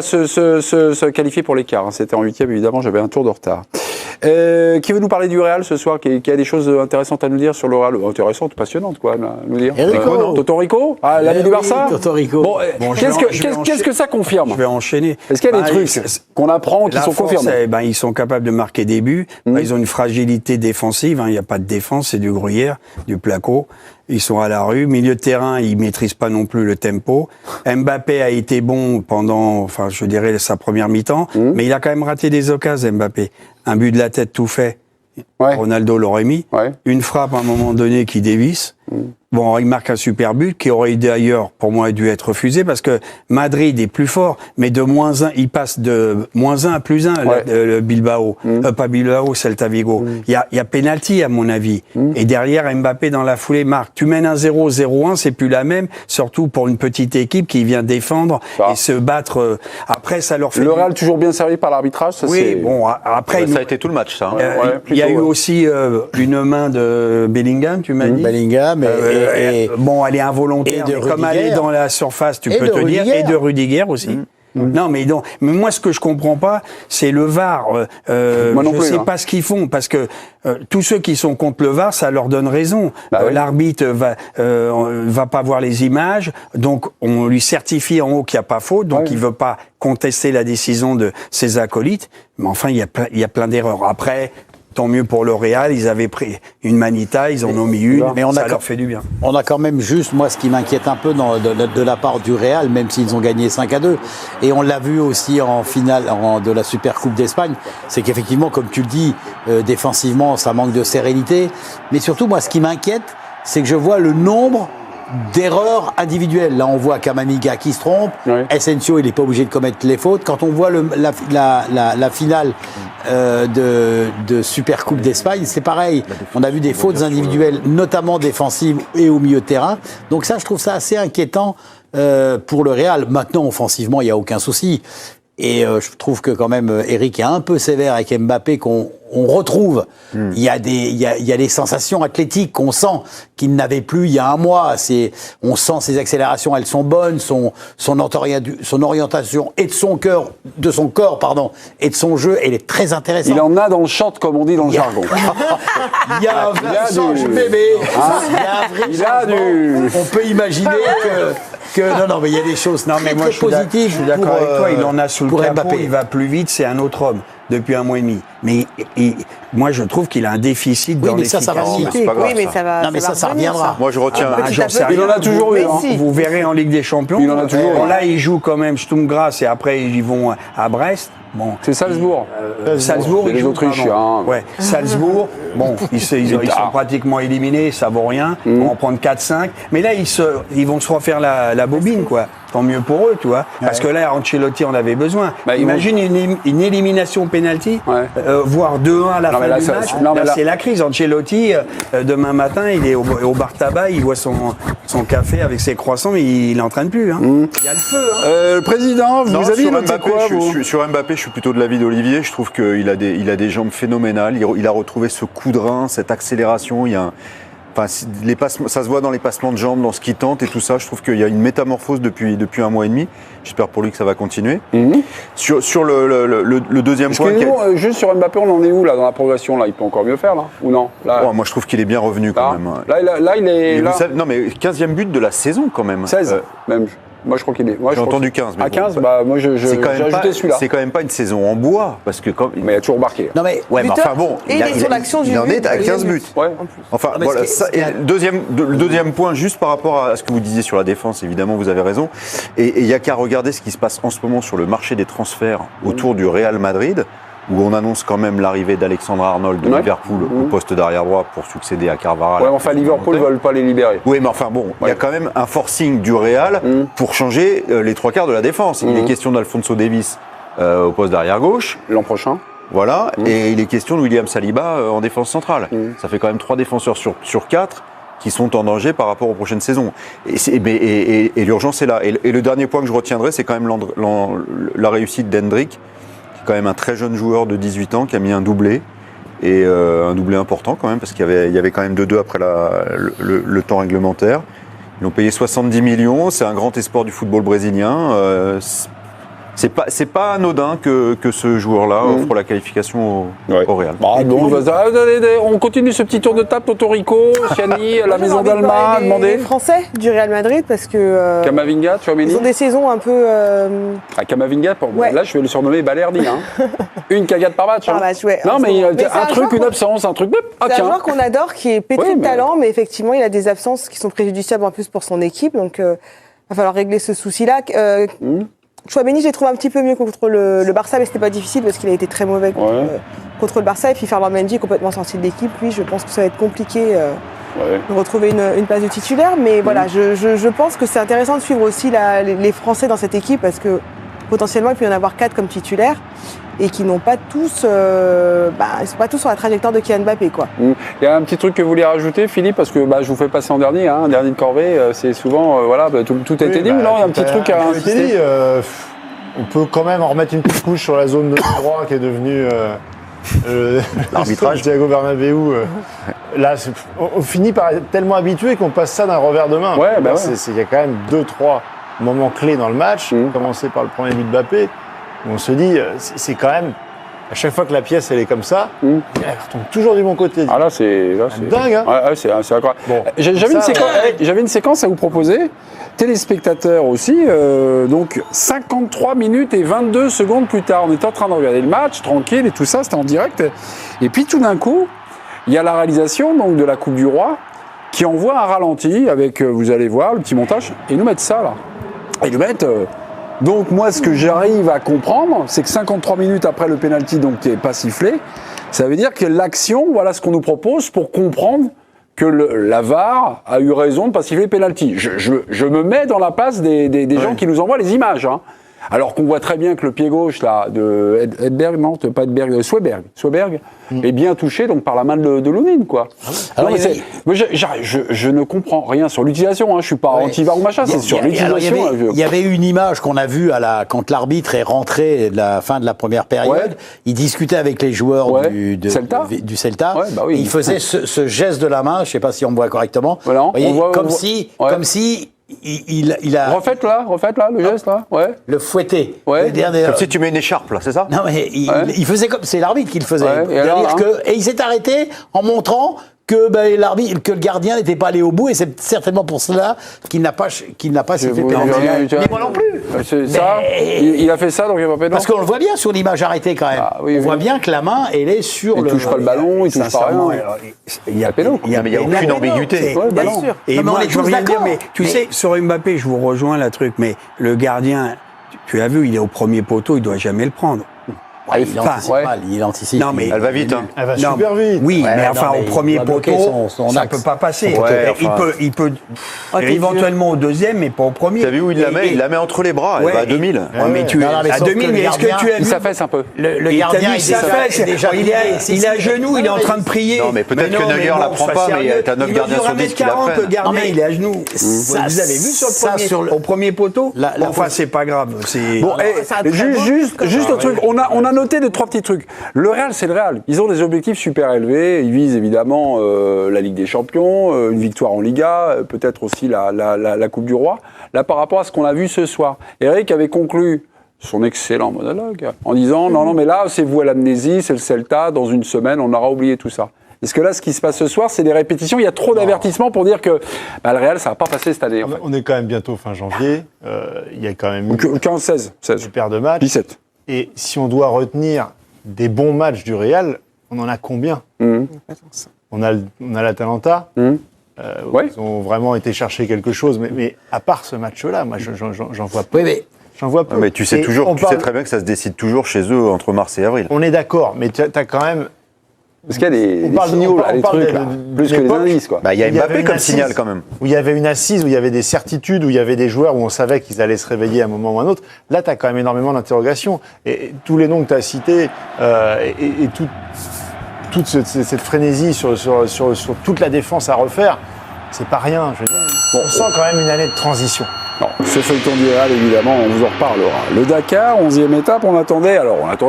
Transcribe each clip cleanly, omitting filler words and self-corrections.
Se qualifier pour les quarts. C'était en huitième, évidemment, j'avais un tour de retard. Qui veut nous parler du Real ce soir, qui a des choses intéressantes à nous dire sur le Real? Intéressantes, passionnantes, quoi, à nous dire. Toto Rico, l'ami du Barça. Toto Rico. Bon, qu'est-ce que ça confirme? Je vais enchaîner. Est-ce qu'il y a des trucs qu'on apprend qui sont confirmés? Ils sont capables de marquer des buts. Ils ont une fragilité défensive. Il n'y a pas de défense, c'est du gruyère, du placo. Ils sont à la rue. Milieu de terrain, ils maîtrisent pas non plus le tempo. Mbappé a été bon pendant, je dirais, sa première mi-temps, mais il a quand même raté des occasions, Mbappé. Un but de la tête tout fait. Ouais. Ronaldo l'aurait mis. Ouais. Une frappe à un moment donné qui dévisse. Bon, il marque un super but qui aurait d'ailleurs, pour moi, dû être refusé parce que Madrid est plus fort, mais de -1, il passe de -1 à +1, le Bilbao. Pas Bilbao, Celta Vigo. Il y a pénalty, à mon avis. Et derrière, Mbappé, dans la foulée, marque. Tu mènes 1-0, 0-1, c'est plus la même, surtout pour une petite équipe qui vient défendre et se battre. Après, ça leur fait... Le Real toujours bien servi par l'arbitrage, ça oui, bon, après... ça a été tout le match, ça. Il y a eu aussi une main de Bellingham, tu m'as dit. Bellingham bon, elle est involontaire, mais comme elle est dans la surface, tu peux te dire, et de Rudiger aussi. Non, mais moi, ce que je comprends pas, c'est le VAR. Je sais pas ce qu'ils font, parce que tous ceux qui sont contre le VAR, ça leur donne raison. L'arbitre va pas voir les images, donc on lui certifie en haut qu'il n'y a pas faute, donc il veut pas contester la décision de ses acolytes. Mais enfin, il y a plein d'erreurs. Après, tant mieux pour le Real, ils avaient pris une manita, ils en ont mis une, mais ça leur fait du bien. On a quand même juste, moi, ce qui m'inquiète un peu de la part du Real, même s'ils ont gagné 5-2, et on l'a vu aussi en finale de la Super Coupe d'Espagne, c'est qu'effectivement, comme tu le dis, défensivement, ça manque de sérénité, mais surtout, moi, ce qui m'inquiète, c'est que je vois le nombre d'erreurs individuelles. Là, on voit Camavinga qui se trompe. Asensio, il n'est pas obligé de commettre les fautes. Quand on voit la finale de Super Coupe d'Espagne, c'est pareil. On a vu des fautes individuelles, notamment défensives et au milieu de terrain. Donc ça, je trouve ça assez inquiétant pour le Real. Maintenant, offensivement, il n'y a aucun souci. Et je trouve que quand même Eric est un peu sévère avec Mbappé, qu'on retrouve. Il y a des sensations athlétiques qu'on sent qu'il n'avait plus il y a un mois. On sent ses accélérations, elles sont bonnes, son orientation et de son corps, et de son jeu, elle est très intéressante. Il en a dans le short, comme on dit dans le jargon. Il y a un vrai change bébé. Il y a un vrai changement. On peut imaginer non, mais il y a des choses très positives. Je suis d'accord avec toi, il en a sous le capot, il va plus vite, c'est un autre homme depuis 1 mois et demi. Mais moi, je trouve qu'il a un déficit dans l'efficacité. Ça va remonter. Oui, mais ça va. Non, mais ça reviendra. Moi, je retiens. Il en a toujours eu. Vous verrez en Ligue des Champions. Il en a toujours eu. Là, il joue quand même Sturm Graz et après, ils vont à Brest. Bon, c'est Salzbourg. Salzbourg, les Autrichiens. Ouais, Salzbourg. Bon, ils sont pratiquement éliminés, ça vaut rien. On va en prendre 4-5. Mais là, ils vont se refaire la bobine, quoi. Tant mieux pour eux, tu vois. Parce que là, Ancelotti en avait besoin. Imagine une élimination penalty, voire 2-1 à la fin du match. Là, c'est la crise. Ancelotti, demain matin, il est au bar tabac, il boit son café avec ses croissants, mais il n'entraîne plus. Il y a le feu. Le président, vous avez noté quoi, sur Mbappé, je suis plutôt de l'avis d'Olivier. Je trouve qu'il a des jambes phénoménales. Il a retrouvé ce coup de rein, cette accélération. Ça se voit dans les passements de jambes, dans ce qu'il tente et tout ça. Je trouve qu'il y a une métamorphose depuis 1 mois et demi. J'espère pour lui que ça va continuer. Sur le deuxième point... juste sur Mbappé, on en est où là, dans la progression là? Il peut encore mieux faire là? Ou non là, moi, je trouve qu'il est bien revenu quand même. Là, il est... Non, mais 15e but de la saison quand même. 16 même. Moi, je crois qu'il est. J'ai entendu 15. À 15, moi, j'ai ajouté celui-là. C'est quand même pas une saison en bois, parce que mais il a toujours marqué. Non, mais. Ouais, mais enfin bon. Et il est sur l'action du but. Il en est à 15 buts. Ouais. Enfin, voilà. Le deuxième point, juste par rapport à ce que vous disiez sur la défense, évidemment, vous avez raison. Et il n'y a qu'à regarder ce qui se passe en ce moment sur le marché des transferts autour du Real Madrid, où on annonce quand même l'arrivée d'Alexandre Arnold de Liverpool au poste d'arrière droit pour succéder à Carvajal. Ouais, enfin, Liverpool ne veulent pas les libérer. Oui, mais enfin bon, il y a quand même un forcing du Real pour changer les 3/4 de la défense. Il est question d'Alphonso Davies au poste d'arrière gauche. L'an prochain. Voilà, et il est question de William Saliba en défense centrale. Ça fait quand même 3 défenseurs sur 4 qui sont en danger par rapport aux prochaines saisons. Et l'urgence est là. Et le dernier point que je retiendrai, c'est quand même la réussite d'Hendrick, quand même un très jeune joueur de 18 ans qui a mis un doublé, et un doublé important quand même, parce qu'il y avait quand même 2-2 après le temps réglementaire. Ils l'ont payé 70 millions, c'est un grand espoir du football brésilien. c'est pas anodin que ce joueur-là offre la qualification au Real. On continue ce petit tour de table. Totorico, Chiani, la maison d'Alma, Les Français du Real Madrid, parce que Kamavinga, Tchouaméni. ils ont des saisons un peu. Kamavinga, là je vais le surnommer Balerdi. Une cagade par match. Par match, ouais. Non, mais c'est un truc, une absence, un truc. C'est un joueur qu'on adore, qui est pétri de talent, mais effectivement, il a des absences qui sont préjudiciables en plus pour son équipe. Donc, il va falloir régler ce souci-là. Tchouaméni, je l'ai trouvé un petit peu mieux contre le Barça, mais c'était pas difficile parce qu'il a été très mauvais contre le Barça. Et puis Ferland Mendy est complètement sorti de l'équipe. Lui, je pense que ça va être compliqué de retrouver une place de titulaire. Mais voilà, je pense que c'est intéressant de suivre aussi les Français dans cette équipe parce que potentiellement, il peut y en avoir 4 comme titulaires et qui n'ont pas tous, ils sont pas tous sur la trajectoire de Kylian Mbappé, quoi. Il y a un petit truc que vous voulez rajouter, Philippe, parce que je vous fais passer en dernier, un dernier de corvée, c'est souvent, tout a été dit, ou non, il y a un petit truc à insister. On peut quand même en remettre une petite couche sur la zone de droit qui est devenue l'arbitrage Thiago Bernabéu. Là, on finit par être tellement habitué qu'on passe ça d'un revers de main. Il y a quand même 2-3 moments clés dans le match, commencer par le premier but de Mbappé, où on se dit, c'est quand même, à chaque fois que la pièce elle est comme ça, elle retombe toujours du bon côté. Ah là, c'est dingue, hein. C'est incroyable. Bon, j'avais une séquence à vous proposer, téléspectateurs aussi, donc 53 minutes et 22 secondes plus tard, on était en train de regarder le match, tranquille et tout ça, c'était en direct, et puis tout d'un coup, il y a la réalisation donc, de la Coupe du Roi, qui envoie un ralenti avec, vous allez voir, le petit montage, et nous mettent ça là. Et nous mettent... Donc moi, ce que j'arrive à comprendre, c'est que 53 minutes après le pénalty, donc qui n'est pas sifflé, ça veut dire que l'action, voilà ce qu'on nous propose pour comprendre que la VAR a eu raison de ne pas siffler le pénalty. Je me mets dans la place des gens qui nous envoient les images. Alors qu'on voit très bien que le pied gauche là, de Edberg, non, pas Edberg, Sweberg est bien touché donc par la main de Lounine, quoi. Alors, je ne comprends rien sur l'utilisation, je ne suis pas anti-VAR ou machin, c'est sur l'utilisation. Il y avait une image qu'on a vue quand l'arbitre est rentré de la fin de la première période. Il discutait avec les joueurs du Celta. Et il faisait ce geste de la main, je ne sais pas si on me voit correctement, comme si il a... Refaites là, le geste là, le fouetté. Ouais. Comme si tu mets une écharpe là, c'est ça? Non mais il faisait comme... C'est l'arbitre qui le faisait. Et il s'est arrêté en montrant que le gardien n'était pas allé au bout et c'est certainement pour cela qu'il n'a pas sifflé le pénalty. Mais moi non plus. Il a fait ça donc il n'y a pas pénalty. Parce qu'on le voit bien sur l'image arrêtée quand même. On voit bien que la main elle est sur il touche pas le ballon, il touche pas rien. Il y a aucune ambiguïté. Bien sûr. Et moi je veux rien dire, mais tu sais sur Mbappé je vous rejoins la truc, mais le gardien, tu as vu, il est au premier poteau, il doit jamais le prendre. Il anticipe. Non, mais elle va vite. Elle va super vite. Oui, mais au premier poteau, ça ne peut pas passer. Il peut éventuellement au deuxième, mais pas au premier. Tu as vu où il la met? Il la met entre les bras, elle va à 2000. À 2000, mais est-ce que tu as vu? Il s'affaisse un peu. Le gardien, il est à genoux, il est en train de prier. Non, mais peut-être que Neuer la prend pas, mais t'as 9 gardiens sur 10 qui la prennent. Le gardien, il est à genoux. Vous avez vu au premier poteau? Enfin, c'est pas grave. Bon, juste un truc, on a noté 2-3 petits trucs. Le Real, c'est le Real. Ils ont des objectifs super élevés. Ils visent évidemment la Ligue des Champions, une victoire en Liga, peut-être aussi la Coupe du Roi. Là, par rapport à ce qu'on a vu ce soir, Eric avait conclu son excellent monologue en disant non, mais là, c'est vous à l'amnésie, c'est le Celta. Dans une semaine, on aura oublié tout ça. Est-ce que là, ce qui se passe ce soir, c'est des répétitions? Il y a trop d'avertissements pour dire que le Real, ça va pas passer cette année. En fait. On est quand même bientôt fin janvier. Il y a quand même 15, 16. Super de matchs. 17. Et si on doit retenir des bons matchs du Real, on en a combien? On a l'Atalanta. Ils ont vraiment été chercher quelque chose. Mais à part ce match-là, moi, j'en vois peu. J'en vois peu. Mais tu sais très bien que ça se décide toujours chez eux entre mars et avril. On est d'accord, mais tu as quand même... Parce qu'il y a des signaux, des trucs, plus que les indices, quoi. Il y a Mbappé comme signal, quand même. Où il y avait une assise, où il y avait des certitudes, où il y avait des joueurs où on savait qu'ils allaient se réveiller à un moment ou à un autre. Là, tu as quand même énormément d'interrogations. Et tous les noms que tu as cités, et toute cette frénésie sur toute la défense à refaire, c'est pas rien. On sent quand même une année de transition. Non, ce feuilleton du Real, évidemment, on vous en reparlera. Le Dakar, 11e étape, on attendait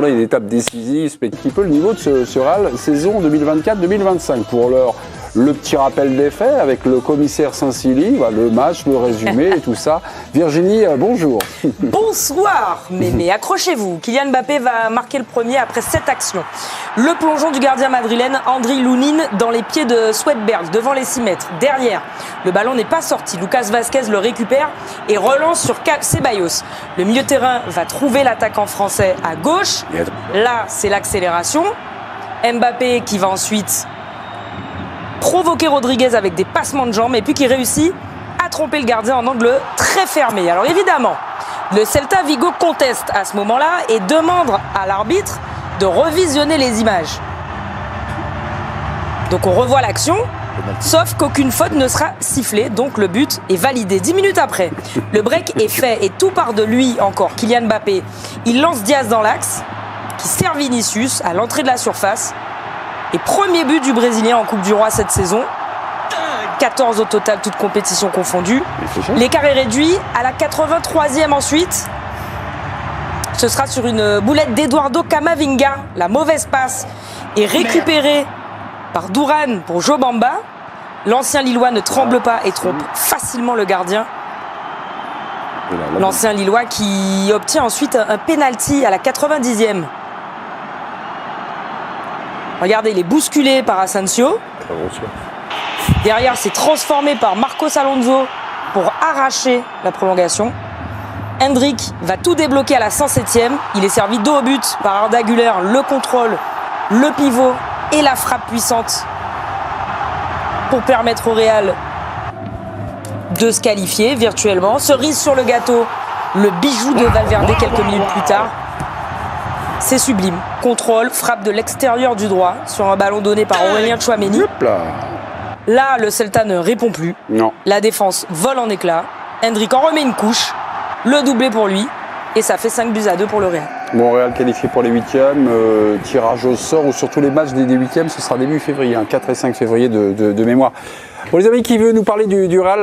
une étape décisive, un petit peu le niveau de ce Real saison 2024-2025. Pour l'heure, le petit rappel des faits avec le commissaire Saint-Silly, le match, le résumé et tout ça. Virginie, bonjour. Bonsoir, mais accrochez-vous. Kylian Mbappé va marquer le premier après 7 actions. Le plongeon du gardien madrilène Andriy Lunin dans les pieds de Swedberg, devant les 6 mètres. Derrière, le ballon n'est pas sorti. Lucas Vazquez le récupère et relance sur Ceballos. Le milieu de terrain va trouver l'attaquant français à gauche. Là, c'est l'accélération. Mbappé qui va ensuite provoquer Rodriguez avec des passements de jambes et puis qui réussit à tromper le gardien en angle très fermé. Alors évidemment, le Celta Vigo conteste à ce moment-là et demande à l'arbitre de revisionner les images. Donc on revoit l'action, sauf qu'aucune faute ne sera sifflée, donc le but est validé. 10 minutes après, le break est fait et tout part de lui encore, Kylian Mbappé. Il lance Diaz dans l'axe, qui sert Vinicius à l'entrée de la surface. Et premier but du Brésilien en Coupe du Roi cette saison. 14 au total, toutes compétitions confondues. L'écart est réduit à la 83e ensuite. Ce sera sur une boulette d'Eduardo Camavinga. La mauvaise passe est récupérée par Duran pour Jobamba. L'ancien Lillois ne tremble pas et trompe facilement le gardien. L'ancien Lillois qui obtient ensuite un penalty à la 90e. Regardez, il est bousculé par Asensio. Derrière, c'est transformé par Marcos Alonso pour arracher la prolongation. Hendrick va tout débloquer à la 107e. Il est servi dos au but par Arda Güler. Le contrôle, le pivot et la frappe puissante pour permettre au Real de se qualifier virtuellement. Cerise sur le gâteau, le bijou de Valverde quelques minutes plus tard. C'est sublime. Contrôle, frappe de l'extérieur du droit sur un ballon donné par Aurélien Tchouaméni. Là, le Celta ne répond plus. Non. La défense vole en éclats. Hendrick en remet une couche. Le doublé pour lui. Et ça fait 5-2 pour le Real. Bon, Real qualifié pour les 8e. Tirage au sort ou sur tous les matchs des 8e, ce sera début février, 4 et 5 février de mémoire. Bon, les amis, qui veut nous parler du Real?